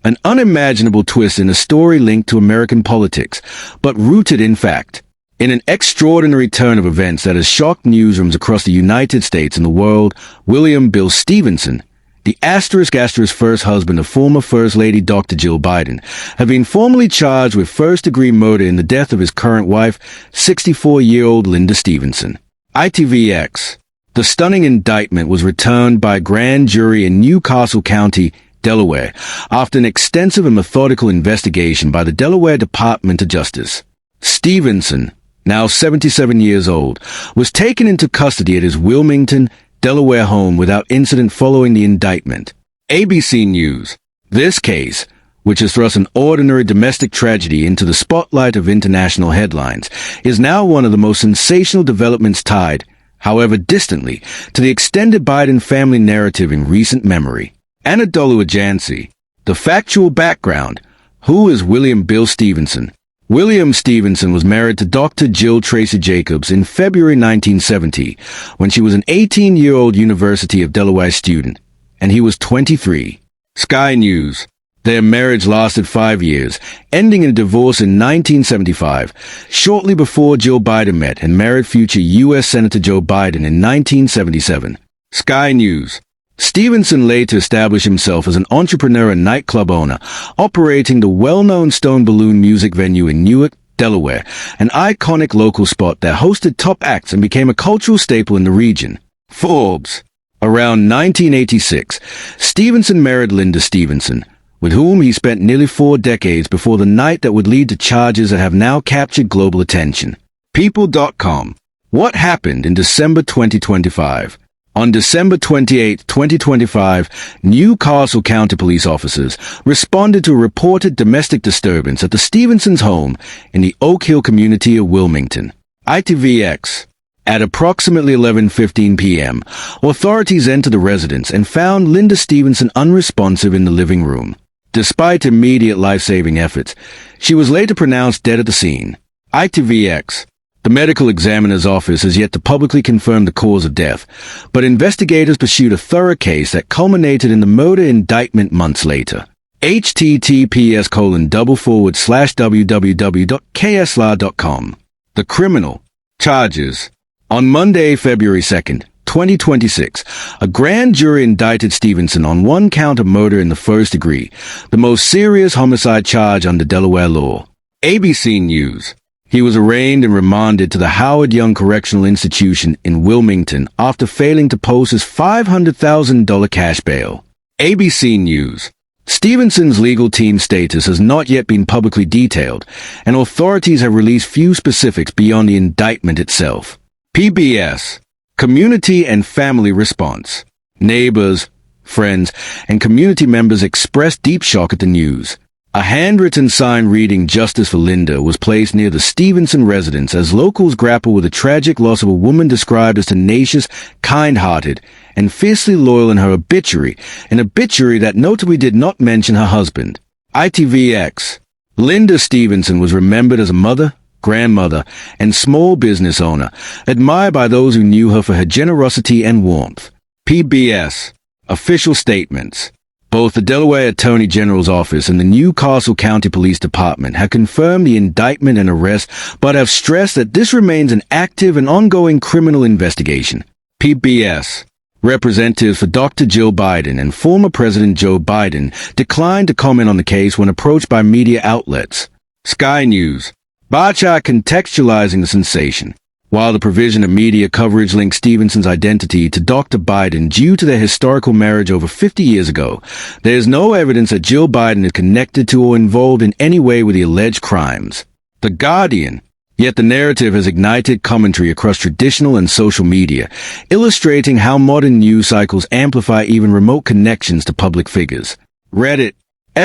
An unimaginable twist in a story linked to American politics, but rooted in fact. In an extraordinary turn of events that has shocked newsrooms across the United States and the world, William Bill Stevenson, the asterisk first husband of former First Lady Dr. Jill Biden, have been formally charged with first-degree murder in the death of his current wife, 64-year-old Linda Stevenson. ITVX. The stunning indictment was returned by a grand jury in Newcastle County, Delaware, after an extensive and methodical investigation by the Delaware Department of Justice. Stevenson, now 77 years old, was taken into custody at his Wilmington, Delaware home without incident following the indictment. ABC News. This case, which has thrust an ordinary domestic tragedy into the spotlight of international headlines, is now one of the most sensational developments tied, however distantly, to the extended Biden family narrative in recent memory. Anadolu Ajansi. The factual background. Who is William Bill Stevenson? William Stevenson was married to Dr. Jill Tracy Jacobs in February 1970, when she was an 18-year-old University of Delaware student, and he was 23. Sky News. Their marriage lasted 5 years, ending in a divorce in 1975, shortly before Jill Biden met and married future U.S. Senator Joe Biden in 1977. Sky News. Stevenson later established himself as an entrepreneur and nightclub owner, operating the well-known Stone Balloon music venue in Newark, Delaware, an iconic local spot that hosted top acts and became a cultural staple in the region. Forbes. Around 1986, Stevenson married Linda Stevenson, with whom he spent nearly 4 decades before the night that would lead to charges that have now captured global attention. People.com. What happened in December 2025? On December 28, 2025, Newcastle County police officers responded to a reported domestic disturbance at the Stevensons' home in the Oak Hill community of Wilmington. ITVX. At approximately 11:15 p.m., authorities entered the residence and found Linda Stevenson unresponsive in the living room. Despite immediate life-saving efforts, she was later pronounced dead at the scene. ITVX. The medical examiner's office has yet to publicly confirm the cause of death, but investigators pursued a thorough case that culminated in the murder indictment months later. https://www.ksla.com. The criminal charges. On Monday, February 2nd, 2026, a grand jury indicted Stevenson on 1 count of murder in the first degree, the most serious homicide charge under Delaware law. ABC News. He was arraigned and remanded to the Howard Young Correctional Institution in Wilmington after failing to post his $500,000 cash bail. ABC News. Stevenson's legal team status has not yet been publicly detailed, and authorities have released few specifics beyond the indictment itself. PBS. Community and family response. Neighbors, friends, and community members expressed deep shock at the news. A handwritten sign reading "Justice for Linda" was placed near the Stevenson residence as locals grapple with the tragic loss of a woman described as tenacious, kind-hearted, and fiercely loyal in her obituary, an obituary that notably did not mention her husband. ITVX. Linda Stevenson was remembered as a mother, grandmother, and small business owner, admired by those who knew her for her generosity and warmth. PBS. Official statements. Both the Delaware Attorney General's office and the Newcastle County Police Department have confirmed the indictment and arrest, but have stressed that this remains an active and ongoing criminal investigation. PBS. Representatives for Dr. Jill Biden and former President Joe Biden declined to comment on the case when approached by media outlets. Sky News. Bacha contextualizing the sensation. While the provision of media coverage links Stevenson's identity to Dr. Biden due to their historical marriage over 50 years ago, there is no evidence that Jill Biden is connected to or involved in any way with the alleged crimes. The Guardian. Yet the narrative has ignited commentary across traditional and social media, illustrating how modern news cycles amplify even remote connections to public figures. Reddit.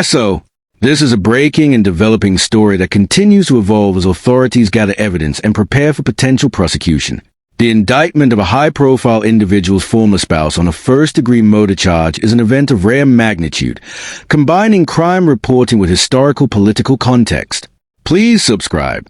SO. This is a breaking and developing story that continues to evolve as authorities gather evidence and prepare for potential prosecution. The indictment of a high-profile individual's former spouse on a first-degree murder charge is an event of rare magnitude, combining crime reporting with historical political context. Please subscribe.